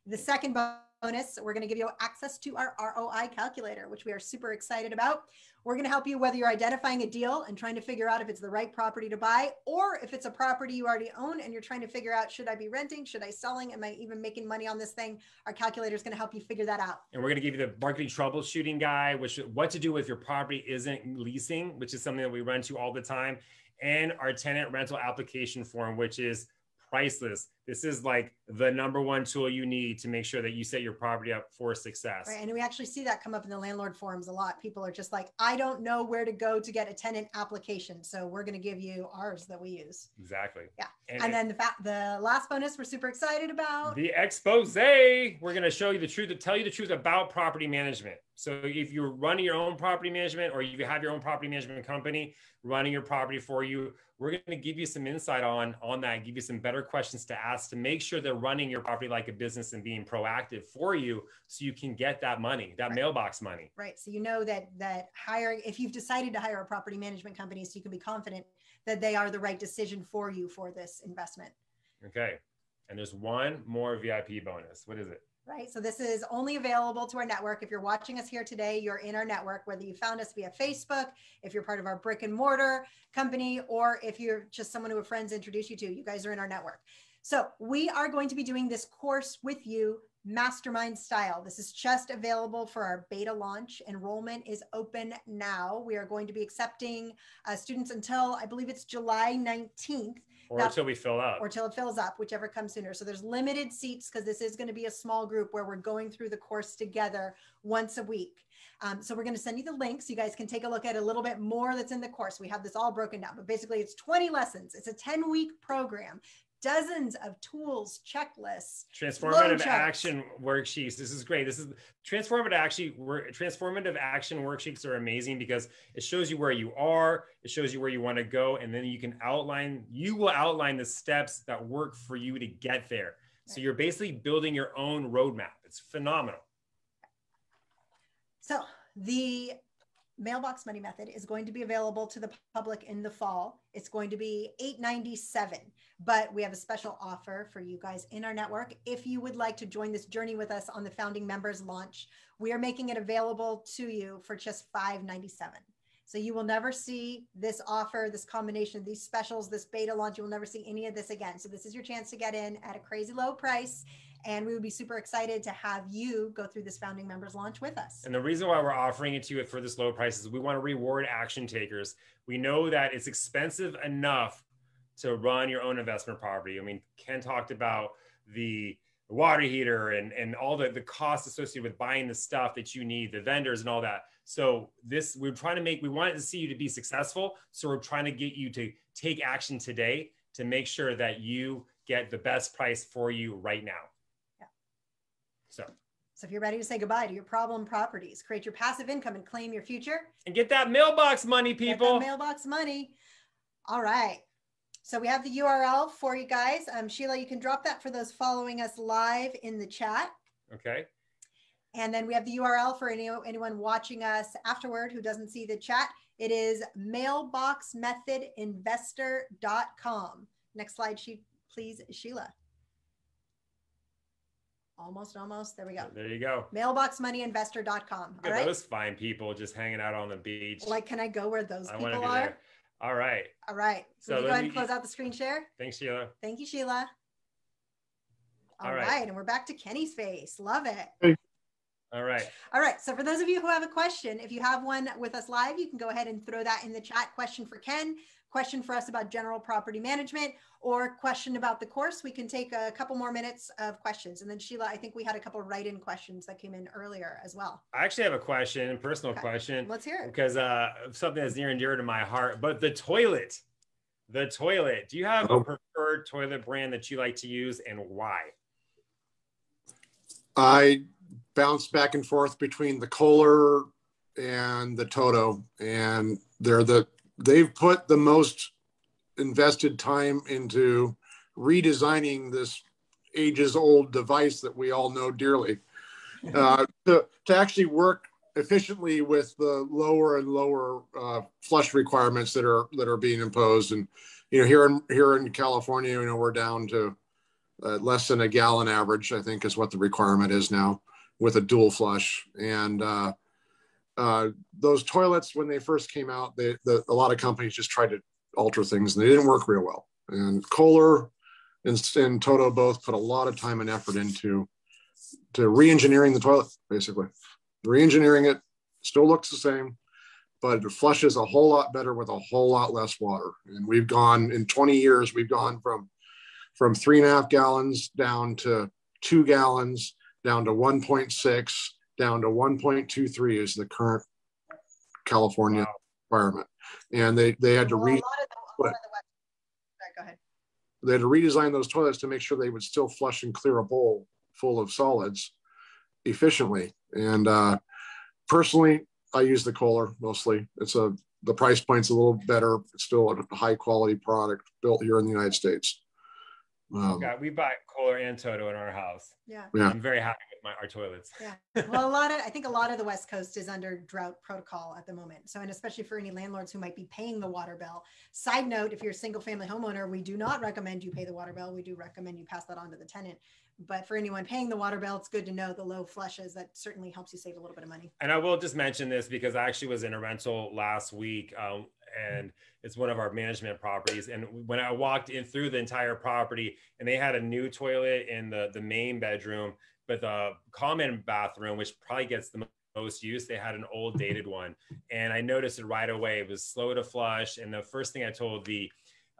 The second bonus, we're going to give you access to our ROI calculator, which we are super excited about. We're going to help you whether you're identifying a deal and trying to figure out if it's the right property to buy, or if it's a property you already own and you're trying to figure out, should I be renting? Should I selling? Am I even making money on this thing? Our calculator is going to help you figure that out. And we're going to give you the marketing troubleshooting guide, what to do if your property isn't leasing, which is something that we run to all the time, and our tenant rental application form, which is priceless. This is like the #1 tool you need to make sure that you set your property up for success. Right. And we actually see that come up in the landlord forums a lot. People are just like, I don't know where to go to get a tenant application. So we're going to give you ours that we use. Exactly. Yeah. And then the last bonus we're super excited about. The expose. We're going to show you the truth, to tell you the truth about property management. So if you're running your own property management, or you have your own property management company running your property for you, we're going to give you some insight on that, give you some better questions to ask to make sure they're running your property like a business and being proactive for you, so you can get that money, that mailbox money. Right. So you know that hiring, if you've decided to hire a property management company, so you can be confident that they are the right decision for you for this investment. Okay. And there's one more VIP bonus. What is it? right? So this is only available to our network. If you're watching us here today, you're in our network, whether you found us via Facebook, if you're part of our brick and mortar company, or if you're just someone who friends introduced you to, you guys are in our network. So we are going to be doing this course with you, mastermind style. This is just available for our beta launch. Enrollment is open now. We are going to be accepting students until, I believe it's July 19th. Or until we fill up. Or till it fills up, whichever comes sooner. So there's limited seats because this is going to be a small group where we're going through the course together once a week. So we're going to send you the link so you guys can take a look at a little bit more that's in the course. We have this all broken down, but basically it's 20 lessons. It's a 10-week program. Dozens of tools, checklists, transformative action worksheets. This is great. This is transformative action worksheets are amazing because it shows you where you are, it shows you where you want to go, and then you will outline the steps that work for you to get there. So you're basically building your own roadmap. It's phenomenal. So the Mailbox Money Method is going to be available to the public in the fall. It's going to be $897, but we have a special offer for you guys in our network. If you would like to join this journey with us on the founding members launch, we are making it available to you for just $597. So you will never see this offer, this combination of these specials, this beta launch. You will never see any of this again. So this is your chance to get in at a crazy low price. And we would be super excited to have you go through this founding members launch with us. And the reason why we're offering it to you for this low price is we want to reward action takers. We know that it's expensive enough to run your own investment property. I mean, Ken talked about the water heater and all the costs associated with buying the stuff that you need, the vendors and all that. So we wanted to see you to be successful. So we're trying to get you to take action today to make sure that you get the best price for you right now. So if you're ready to say goodbye to your problem properties, create your passive income and claim your future. And get that mailbox money, people. Get that mailbox money. All right. So we have the URL for you guys. Sheila, you can drop that for those following us live in the chat. Okay. And then we have the URL for anyone watching us afterward who doesn't see the chat. It is mailboxmethodinvestor.com. Next slide, please, Sheila. Almost. There we go. There you go. Mailboxmoneyinvestor.com. Look at those fine people just hanging out on the beach. Like, can I go where those people are? There. All right. So go ahead and close out the screen share. Thanks, Sheila. Thank you, Sheila. All right. And we're back to Kenny's face. Love it. Hey. All right. So for those of you who have a question, if you have one with us live, you can go ahead and throw that in the chat. Question for Ken, question for us about general property management, or question about the course. We can take a couple more minutes of questions. And then Sheila, I think we had a couple of write-in questions that came in earlier as well. I actually have a personal question. Let's hear it. Because something that's near and dear to my heart, but the toilet, do you have a preferred toilet brand that you like to use and why? I bounce back and forth between the Kohler and the Toto, and they've put the most invested time into redesigning this ages-old device that we all know dearly to actually work efficiently with the lower and lower flush requirements that are being imposed. And here in California, we're down to less than a gallon average, I think, is what the requirement is now with a dual flush. And those toilets, when they first came out, a lot of companies just tried to alter things and they didn't work real well. And Kohler and Toto both put a lot of time and effort into re-engineering the toilet, basically. Re-engineering it, still looks the same, but it flushes a whole lot better with a whole lot less water. And in 20 years, we've gone from 3.5 gallons down to 2 gallons, down to 1.6, down to 1.23 is the current California requirement. And they had to they had to redesign those toilets to make sure they would still flush and clear a bowl full of solids efficiently. And personally, I use the Kohler mostly. The price point's a little better. It's still a high quality product built here in the United States. We buy Kohler and Toto in our house. Yeah. I'm very happy with our toilets. Yeah. Well, I think a lot of the West Coast is under drought protocol at the moment. So, and especially for any landlords who might be paying the water bill. Side note, if you're a single family homeowner, we do not recommend you pay the water bill. We do recommend you pass that on to the tenant. But for anyone paying the water bill, it's good to know the low flushes. That certainly helps you save a little bit of money. And I will just mention this because I actually was in a rental last week, and it's one of our management properties. And when I walked in through the entire property, and they had a new toilet in the main bedroom, but the common bathroom, which probably gets the most use, they had an old dated one. And I noticed it right away. It was slow to flush. And the first thing I told the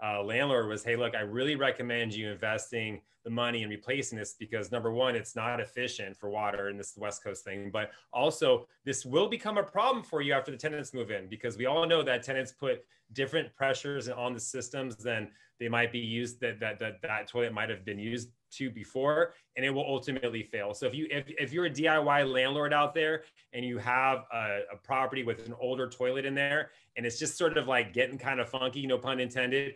landlord was, hey, look, I really recommend you investing the money in replacing this because number one, it's not efficient for water in this West Coast thing, but also this will become a problem for you after the tenants move in, because we all know that tenants put different pressures on the systems than they might be used, that toilet might have been used to before, and it will ultimately fail. So if you're a DIY landlord out there and you have a property with an older toilet in there and it's just sort of like getting kind of funky, no pun intended,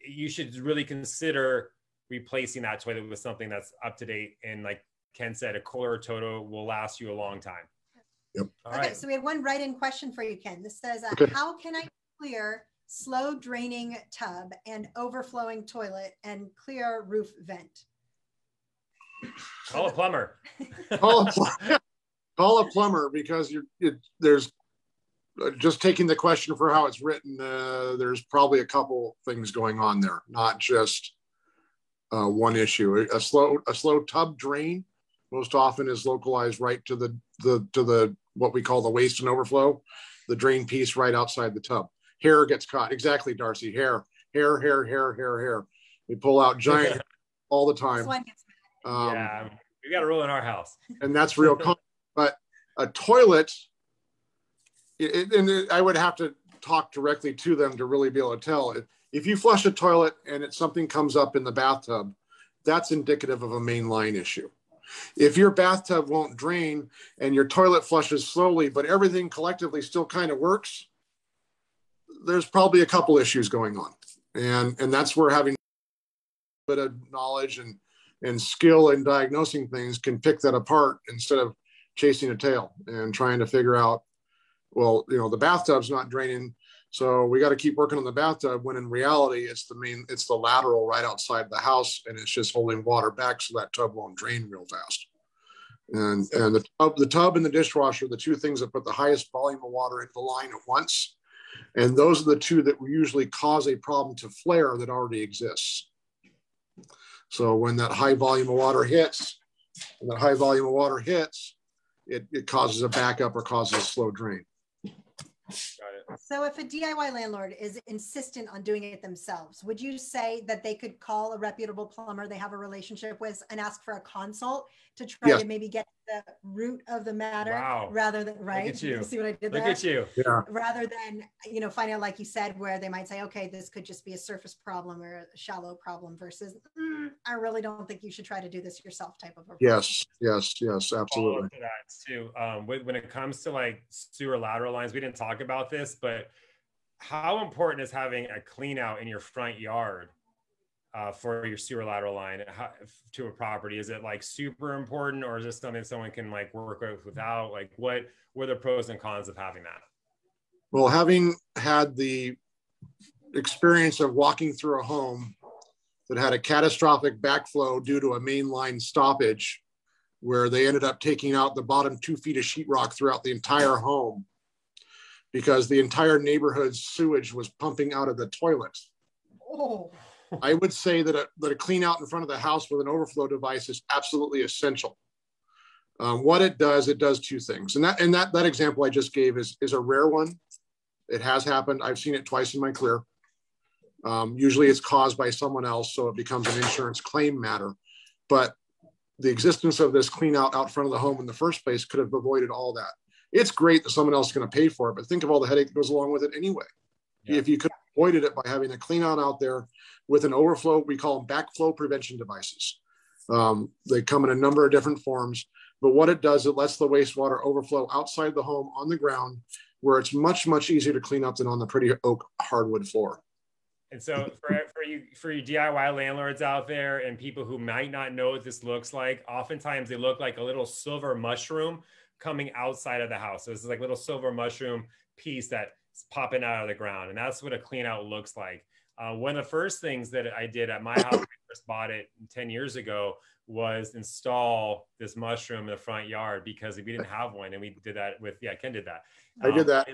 you should really consider replacing that toilet with something that's up to date. And like Ken said, a Kohler or Toto will last you a long time. Yep. All right. So we have one write-in question for you, Ken. This says, how can I clear slow draining tub and overflowing toilet and clear roof vent? Call a plumber. Call a plumber, because there's just taking the question for how it's written. There's probably a couple things going on there, not just one issue. A slow tub drain most often is localized right to the what we call the waste and overflow, the drain piece right outside the tub. Hair gets caught. Exactly, Darcy. Hair. We pull out giant all the time. Yeah, we got a rule in our house. And that's real common. But a toilet, and I would have to talk directly to them to really be able to tell. If you flush a toilet and something comes up in the bathtub, that's indicative of a mainline issue. If your bathtub won't drain and your toilet flushes slowly, but everything collectively still kind of works, there's probably a couple issues going on. And that's where having a bit of knowledge and skill in diagnosing things can pick that apart instead of chasing a tail and trying to figure out, well, the bathtub's not draining, so we got to keep working on the bathtub, when in reality, it's the lateral right outside the house, and it's just holding water back so that tub won't drain real fast. And the tub and the dishwasher are the two things that put the highest volume of water into the line at once. And those are the two that usually cause a problem to flare that already exists. So when that high volume of water hits, it causes a backup or causes a slow drain. Got it. So if a DIY landlord is insistent on doing it themselves, would you say that they could call a reputable plumber they have a relationship with and ask for a consult to try to maybe get the root of the matter, rather than, right? Look at you. See what I did there? Look at you. Yeah. Rather than, find out, like you said, where they might say, okay, this could just be a surface problem or a shallow problem versus, I really don't think you should try to do this yourself type of approach. Yes, absolutely. To that too. When it comes to like sewer lateral lines, we didn't talk about this, but how important is having a clean out in your front yard for your sewer lateral line to a property? Is it like super important, or is this something someone can like work with without? Like what are the pros and cons of having that? Well, having had the experience of walking through a home that had a catastrophic backflow due to a mainline stoppage, where they ended up taking out the bottom 2 feet of sheetrock throughout the entire home because the entire neighborhood's sewage was pumping out of the toilet. Oh. I would say that a clean out in front of the house with an overflow device is absolutely essential. What it does two things. And that example I just gave is a rare one. It has happened. I've seen it twice in my career. Usually it's caused by someone else, so it becomes an insurance claim matter. But the existence of this clean out front of the home in the first place could have avoided all that. It's great that someone else is going to pay for it, but think of all the headache that goes along with it anyway. Yeah. If you could have avoided it by having a clean out there with an overflow, we call them backflow prevention devices. They come in a number of different forms, but what it does, it lets the wastewater overflow outside the home on the ground, where it's much, much easier to clean up than on the pretty oak hardwood floor. And so for you DIY landlords out there and people who might not know what this looks like, oftentimes they look like a little silver mushroom coming outside of the house. So this is like a little silver mushroom piece that's popping out of the ground. And that's what a clean out looks like. One of the first things that I did at my house when I first bought it 10 years ago was install this mushroom in the front yard, because we didn't have one. And we did that with, Ken did that. I did that.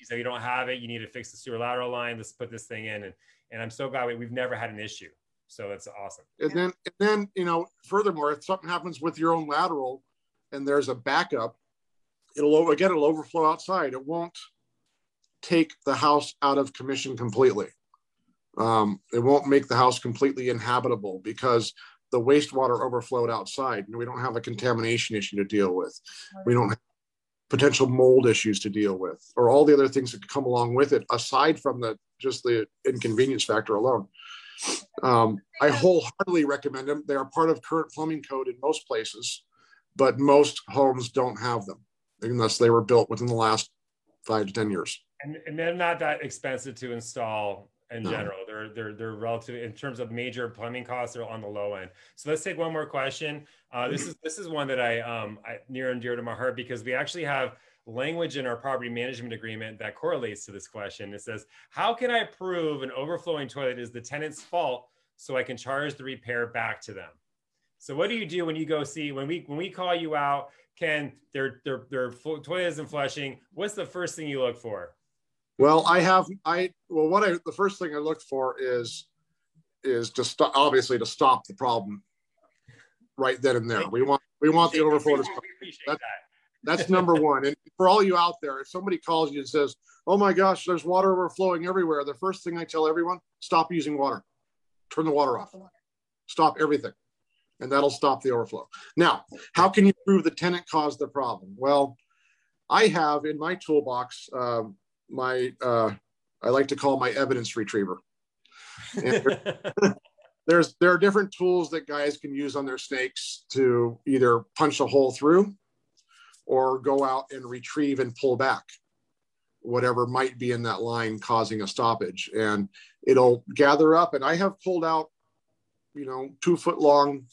So you don't have it, you need to fix the sewer lateral line. Let's put this thing in. And I'm so glad we've never had an issue. So that's awesome. And then, you know, furthermore, if something happens with your own lateral and there's a backup, it'll overflow outside. It won't take the house out of commission completely. It won't make the house completely inhabitable because the wastewater overflowed outside and we don't have a contamination issue to deal with. We don't have potential mold issues to deal with, or all the other things that could come along with it, aside from just the inconvenience factor alone. I wholeheartedly recommend them. They are part of current plumbing code in most places, but most homes don't have them unless they were built within the last 5 to 10 years. And they're not that expensive to install in general. They're relative in terms of major plumbing costs. They're on the low end. So let's take one more question. This is one that I near and dear to my heart, because we actually have language in our property management agreement that correlates to this question. It says, how can I prove an overflowing toilet is the tenant's fault so I can charge the repair back to them? So what do you do when you go see, when we call you out, Ken, their toilet isn't flushing? What's the first thing you look for? Well, the first thing I look for is to stop the problem right then and there. We want the overflow to stop. That's number one. And for all you out there, if somebody calls you and says, "Oh my gosh, there's water overflowing everywhere," the first thing I tell everyone: stop using water. Turn the water off. Stop everything, and that'll stop the overflow. Now, how can you prove the tenant caused the problem? Well, I have in my toolbox I like to call my evidence retriever. There are different tools that guys can use on their snakes to either punch a hole through or go out and retrieve and pull back whatever might be in that line causing a stoppage, and it'll gather up. And I have pulled out, 2-foot long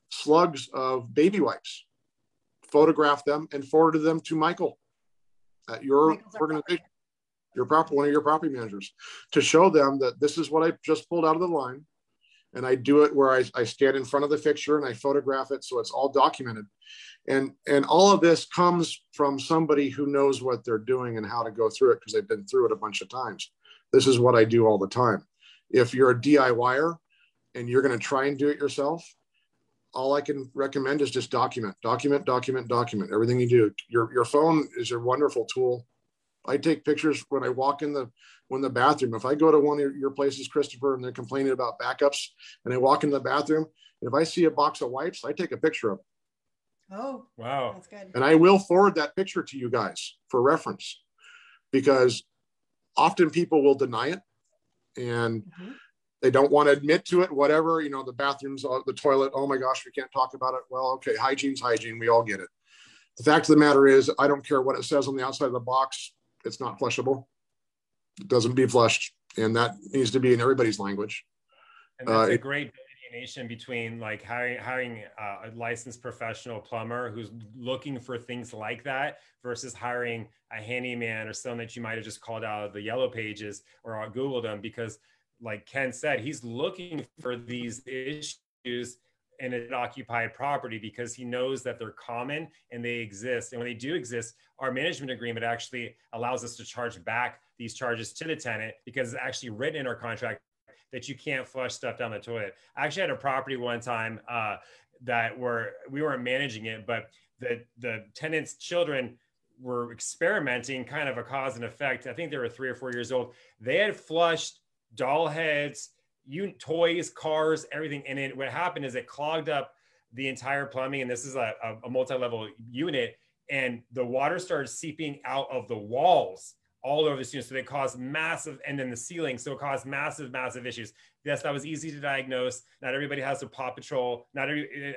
slugs of baby wipes, photographed them and forwarded them to Michael at your organization, one of your property managers, to show them that this is what I just pulled out of the line. And I do it where I stand in front of the fixture and I photograph it, so it's all documented. And all of this comes from somebody who knows what they're doing and how to go through it, because they've been through it a bunch of times. This is what I do all the time. If you're a DIYer and you're going to try and do it yourself, all I can recommend is just document everything you do. Your phone is a wonderful tool. I take pictures when I walk in the bathroom. If I go to one of your places, Christopher, and they're complaining about backups, and I walk in the bathroom, and if I see a box of wipes, I take a picture of it. Oh, wow. That's good. And I will forward that picture to you guys for reference, because often people will deny it and they don't want to admit to it, whatever, the bathrooms, the toilet, oh my gosh, we can't talk about it. Well, okay, hygiene's hygiene. We all get it. The fact of the matter is, I don't care what it says on the outside of the box. It's not flushable. It doesn't be flushed. And that needs to be in everybody's language. And that's a great delineation between like hiring a licensed professional plumber who's looking for things like that versus hiring a handyman or someone that you might have just called out of the yellow pages or Googled them, because like Ken said, he's looking for these issues in an occupied property because he knows that they're common and they exist. And when they do exist, our management agreement actually allows us to charge back these charges to the tenant, because it's actually written in our contract that you can't flush stuff down the toilet. I actually had a property one time we weren't managing it, but the tenant's children were experimenting, kind of a cause and effect. I think they were 3 or 4 years old. They had flushed doll heads, toys, cars, everything. And what happened is it clogged up the entire plumbing. And this is a multi-level unit. And the water started seeping out of the walls all over the unit. So they caused massive, and then the ceiling. So it caused massive issues. Yes, that was easy to diagnose. Not everybody has their Paw Patrol.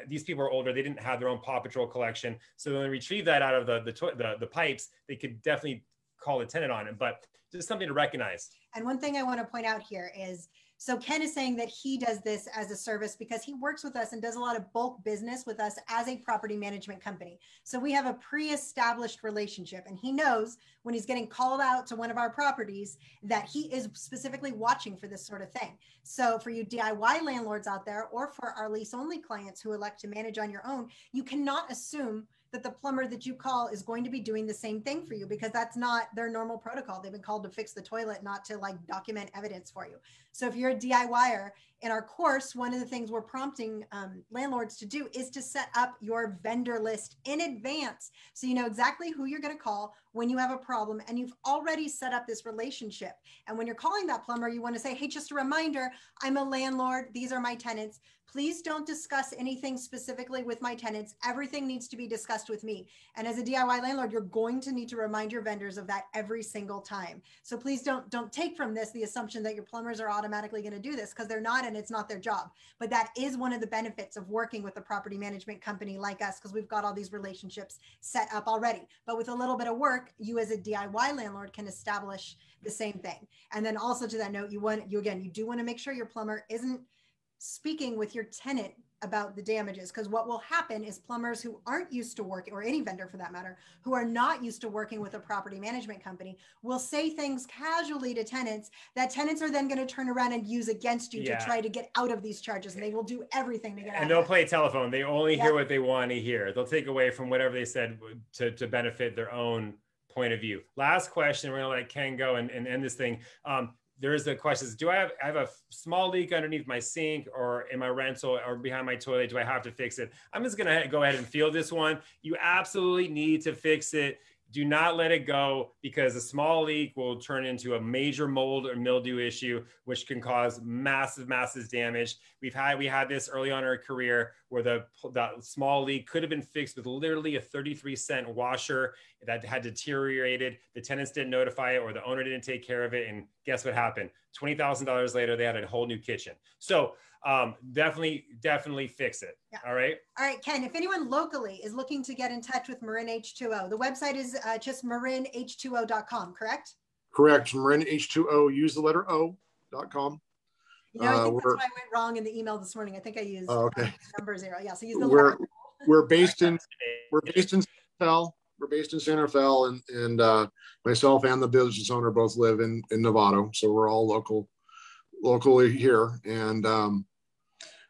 These people are older. They didn't have their own Paw Patrol collection. So when they retrieved that out of the pipes, they could definitely call the tenant on it, but just something to recognize. And one thing I want to point out here is, so Ken is saying that he does this as a service because he works with us and does a lot of bulk business with us as a property management company. So we have a pre-established relationship, and he knows when he's getting called out to one of our properties that he is specifically watching for this sort of thing. So for you DIY landlords out there, or for our lease only clients who elect to manage on your own, you cannot assume that the plumber that you call is going to be doing the same thing for you, because that's not their normal protocol. They've been called to fix the toilet, not to like document evidence for you. So if you're a DIYer, in our course, one of the things we're prompting landlords to do is to set up your vendor list in advance. So you know exactly who you're going to call when you have a problem, and you've already set up this relationship. And when you're calling that plumber, you want to say, hey, just a reminder, I'm a landlord. These are my tenants. Please don't discuss anything specifically with my tenants. Everything needs to be discussed with me. And as a DIY landlord, you're going to need to remind your vendors of that every single time. So please don't take from this the assumption that your plumbers are automatically going to do this, because they're not, and it's not their job. But that is one of the benefits of working with a property management company like us, because we've got all these relationships set up already. But with a little bit of work, you as a DIY landlord can establish the same thing. And then also to that note, you do want to make sure your plumber isn't speaking with your tenant about the damages, because what will happen is plumbers who aren't used to working, or any vendor for that matter, who are not used to working with a property management company, will say things casually to tenants that tenants are then going to turn around and use against you to try to get out of these charges, and they will do everything to get out. And they'll play telephone. They only hear what they want to hear. They'll take away from whatever they said to benefit their own point of view. Last question, we're going to let Ken go and end this thing. There is the question: do I have a small leak underneath my sink, or in my rental, or behind my toilet? Do I have to fix it? I'm just going to go ahead and field this one. You absolutely need to fix it. Do not let it go, because a small leak will turn into a major mold or mildew issue, which can cause massive damage. We had this early on in our career where the small leak could have been fixed with literally a 33-cent washer that had deteriorated. The tenants didn't notify it, or the owner didn't take care of it. And guess what happened? $20,000 later, they had a whole new kitchen. So definitely fix it. Yeah. All right, Ken, if anyone locally is looking to get in touch with Marin H20, the website is just marinh20.com, correct? Correct. Marin H20, use the letter O.com. You know, I think that's why I went wrong in the email this morning. I think I used number 0. Yeah, so use the letter O. We're based in Fel. We're based in Santa Fe, and myself and the business owner both live in Novato, so we're all locally here. And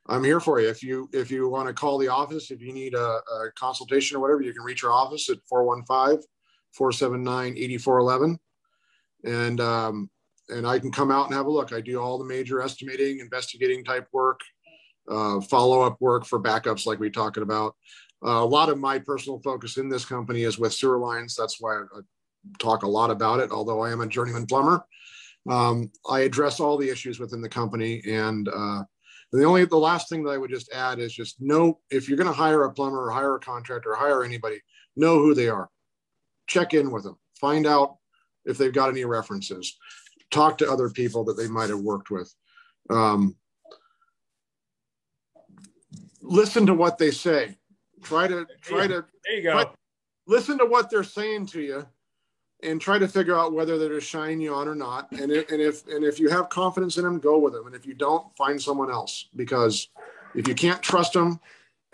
I'm here for you. If you want to call the office, if you need a consultation or whatever, you can reach our office at 415-479-8411, and I can come out and have a look. I do all the major estimating, investigating type work, follow-up work for backups like we talking about. A lot of my personal focus in this company is with sewer lines. That's why I talk a lot about it, although I am a journeyman plumber. I address all the issues within the company. And the last thing that I would just add is just know, if you're going to hire a plumber or hire a contractor or hire anybody, know who they are. Check in with them. Find out if they've got any references. Talk to other people that they might have worked with. Listen to what they say. There you go. Listen to what they're saying to you, and try to figure out whether they're just shining you on or not. And if you have confidence in them, go with them. And if you don't, find someone else, because if you can't trust them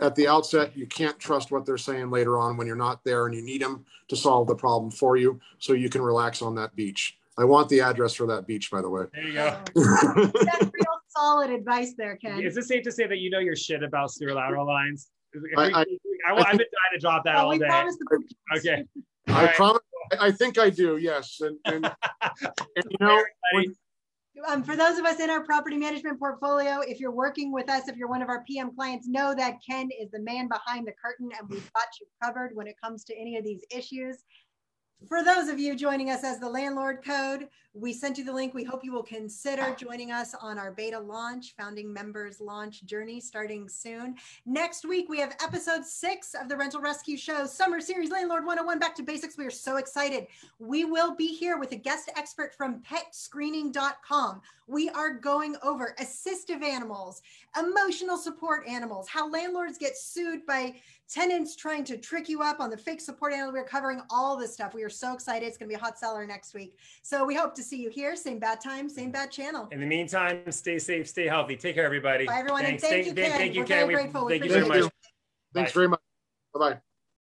at the outset, you can't trust what they're saying later on when you're not there and you need them to solve the problem for you, so you can relax on that beach. I want the address for that beach, by the way. There you go. That's real solid advice there, Ken. Is it safe to say that you know your shit about sewer lateral lines? I've been trying to drop that all day. Okay. I promise. I think I do. Yes. And you know, for those of us in our property management portfolio, if you're working with us, if you're one of our PM clients, know that Ken is the man behind the curtain, and we've got you covered when it comes to any of these issues. For those of you joining us as the Landlord Code, We sent you the link. We hope you will consider joining us on our beta launch, founding members launch journey starting soon. Next week, we have episode 6 of the Rental Rescue Show, Summer Series Landlord 101, Back to Basics. We are so excited. We will be here with a guest expert from petscreening.com. We are going over assistive animals, emotional support animals, how landlords get sued by tenants trying to trick you up on the fake support animal. We're covering all this stuff. We are so excited. It's going to be a hot seller next week. So we hope to see you here. Same bad time, same bad channel. In the meantime, stay safe, stay healthy. Take care, everybody. Bye, everyone. Thanks. And thank you, Ken. Thank you, We're Ken. very grateful. Thank you very much. Thanks very much. Bye-bye.